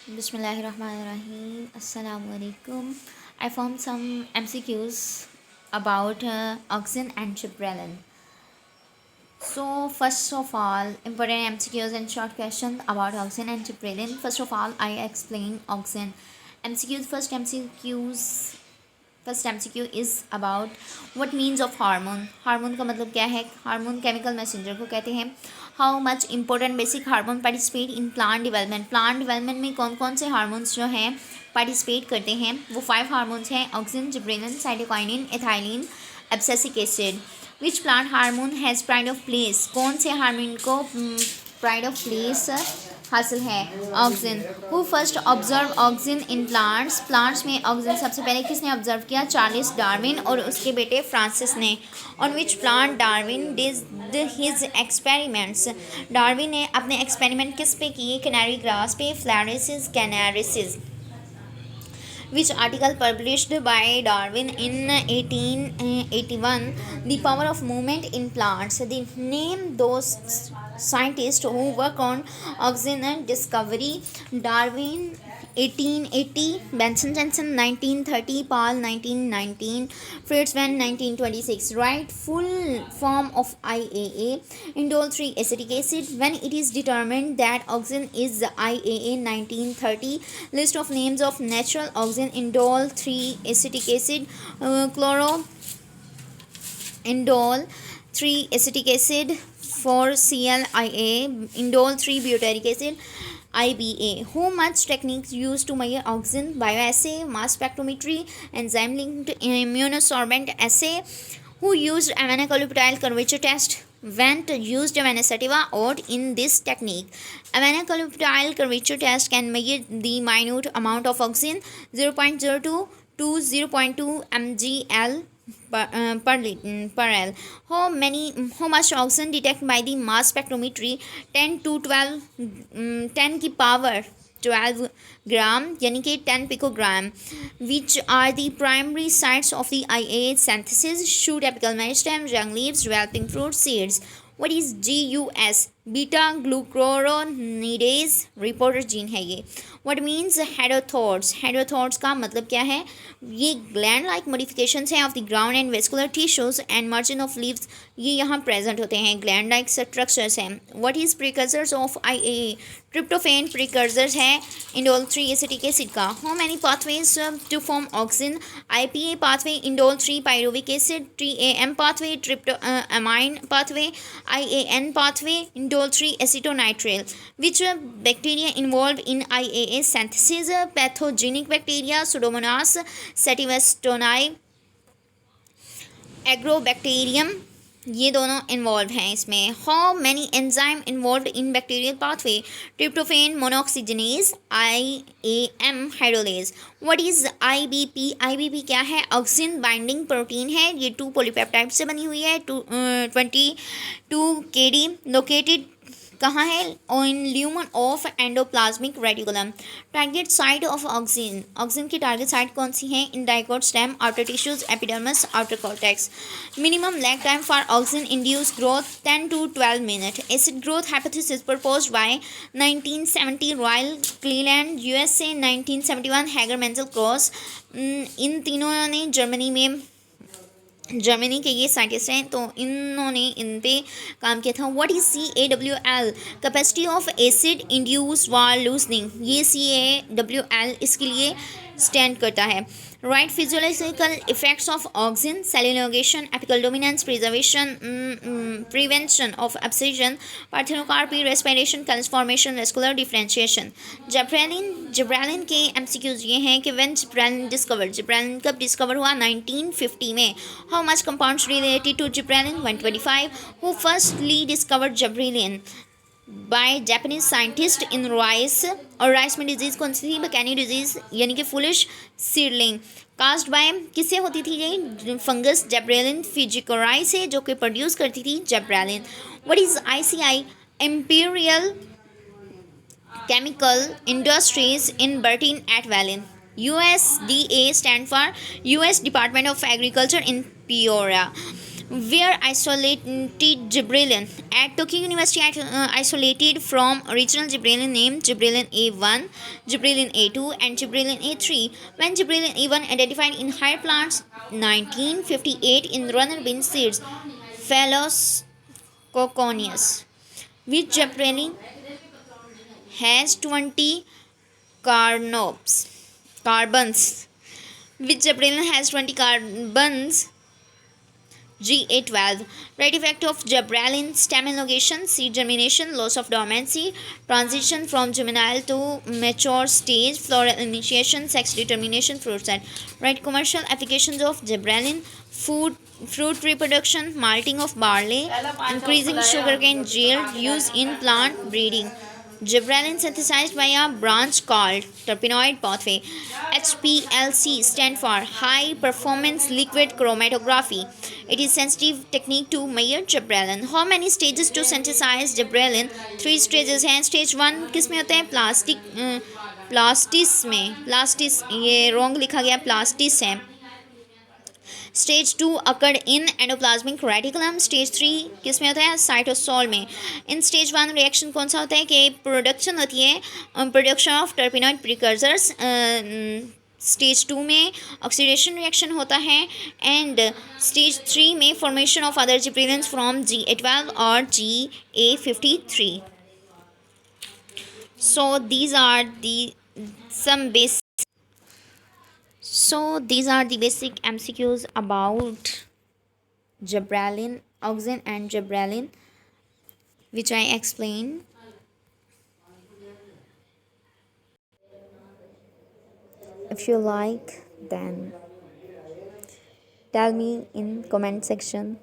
Bismillahirrahmanirrahim. Assalamu alaikum. I found some MCQs about oxygen and gibberellin. So first of all, important MCQs and short question about oxygen and gibberellin. First of all, I explain oxygen. MCQs. First MCQ is about what means of hormone. Hormone का मतलब क्या है? Hormone chemical messenger को कहते हैं. How much important basic hormone participate in plant development. Plant development में कौन कौन से हार्मोन्स जो हैं पार्टिसिपेट करते हैं? वो 5 हार्मोन्स हैं: oxygen, gibberellin, cytokinin, ethylene, abscisic acid. Which plant hormone has pride of place. कौन से हार्मोन को प्राइड ऑफ प्लेस हासिल है? Oxygen. Who first observe oxygen in plants. Plants में ऑक्सीजन सबसे पहले किसने ऑब्जर्व किया? चार्ल्स डार्विन और उसके बेटे फ्रांसिस ने. On which plant Darwin did his experiments. Darwin ने अपने एक्सपेरिमेंट किस पे किए? कैनरी ग्रास पे, फ्लैरिसिस कैनारिसिस. Which article published by Darwin in 1881? The power of movement in plants. The name those scientists who work on oxygen discovery. Darwin 1880, Benson Jensen 1930, Paul 1919, Fritz Van 1926. Right full form of IAA. Indole 3 acetic acid. When it is determined that oxygen is IAA 1930. List of names of natural oxygen. Indole 3 acetic acid, chloro indole 3 acetic acid, 4ClIA, indole 3 butyric acid, IBA. Who much techniques used to measure oxygen? Bioassay, mass spectrometry, enzyme linked immunosorbent assay. Who used aminocoliptyl curvature test? Went used Vanessativa odd in this technique. Aminocoliptyl curvature test can measure the minute amount of oxygen 0.02 to 0.2 mgl per L. How much oxygen detected by the mass spectrometry? 10 to 12 10 की power 12 ग्राम यानी कि 10 picogram. Which are the primary sites of the IAA synthesis? shoot, apical meristem, young leaves, developing fruit, seeds. What is GUS? Beta glucuronidase reporter gene है ये. What means हेडोथोर्स. हेडोथोर्स का मतलब क्या है? ये ग्लैंड लाइक मॉडिफिकेशंस हैं of the ground and vascular tissues and margin of leaves. ये यहाँ प्रेजेंट होते हैं. ग्लैंड लाइक स्ट्रक्चर्स हैं. What is precursors of IAA? Tryptophan precursors है इंडोल 3 एसिटिक एसिड का. How many pathways to form auxin? IPA pathway, indole 3 pyruvic acid, TAM pathway, tryptamine pathway, IAN pathway, indole 3 acetonitrile. Which bacteria involved in IAA synthesis? Pathogenic bacteria, Pseudomonas sativastoni, Agrobacterium. ये दोनों involve हैं इसमें. How many enzyme involve in bacterial pathway? Tryptophan monooxygenase, IAM hydrolase. What is IBP? IBP क्या है? Oxygen binding protein है. ये 2 polypeptide से बनी हुई है. 22 kd. लोकेटेड कहाँ है? In lumen of endoplasmic reticulum. Target site of auxin. Auxin की टारगेट साइट कौन सी है? In dicot, stem, outer tissues, epidermis, outer cortex. Minimum lag time for auxin induce growth 10 to 12 minutes. Acid growth hypothesis proposed by 1970 Rayle Cleland, USA 1971 Hager Menzel Cross. इन तीनों ने Germany के ये scientist हैं, तो इन्होंने इन पे काम किया था. What is CaWL? Capacity of acid induce wall loosening. ये CaWL इसके लिए स्टैंड करता है. Right physiological effects of auxin. Cell elongation, apical dominance, prevention of abscission, parthenocarpy, respiration, transformation, vascular differentiation. Gibberellin के MCQs ये हैं कि व्हेन जिब्रेलिन डिस्कवर्ड. जिब्रेलिन कब डिस्कवर हुआ? 1950 में. How much compounds related to gibberellin? 125. Who firstly discovered gibberellin? By Japanese scientist in rice. और rice में disease कौन सी थी? बकैनी डिजीज़ यानी कि फुलिश सीडलिंग. कास्ट बाय किससे होती थी ये फंगस? जिब्रेलिन फिजिकोराई से, जो कि प्रोड्यूस करती थी gibberellin. What is ICI? Imperial Chemical Industries in Britain at वैलिन. USDA stand for US Department of Agriculture in Peoria. were isolated gibberellin. At Tokyo University, isolated from original gibberellin named gibberellin A1, gibberellin A2, and gibberellin A3. When gibberellin A1 identified in higher plants, 1958 in runner bean seeds, Phallus coconeus, which gibberellin has 20 carnobs, carbons, which gibberellin has 20 carbons. GA12. Right effect of gibberellin: stem elongation, seed germination, loss of dormancy, transition from juvenile to mature stage, floral initiation, sex determination, fruit set. Right commercial applications of gibberellin: food, fruit reproduction, malting of barley, increasing sugarcane yield, use in plant breeding. Gibberellin synthesized by a branch called terpenoid pathway. HPLC stand for high performance liquid chromatography. It is sensitive technique to measure gibberellin. How many stages to synthesize gibberellin? 3 stages हैं. Stage 1 किस में होता है? Plastids में. Plastids ये wrong लिखा गया, plastids है. Stage 2 occurred in endoplasmic reticulum. Stage 3 किस में होता है? साइटोसोल में. इन स्टेज 1 रिएक्शन कौन सा होता है कि प्रोडक्शन होती है, production of terpenoid precursors. Stage 2 में ऑक्सीडेशन रिएक्शन होता है. एंड स्टेज 3 में formation of other gibberellins from GA12 और GA53. So these are the some basic. So these are the basic MCQs about gibberellin, auxin and gibberellin, which I explained. If you like, then tell me in comment section.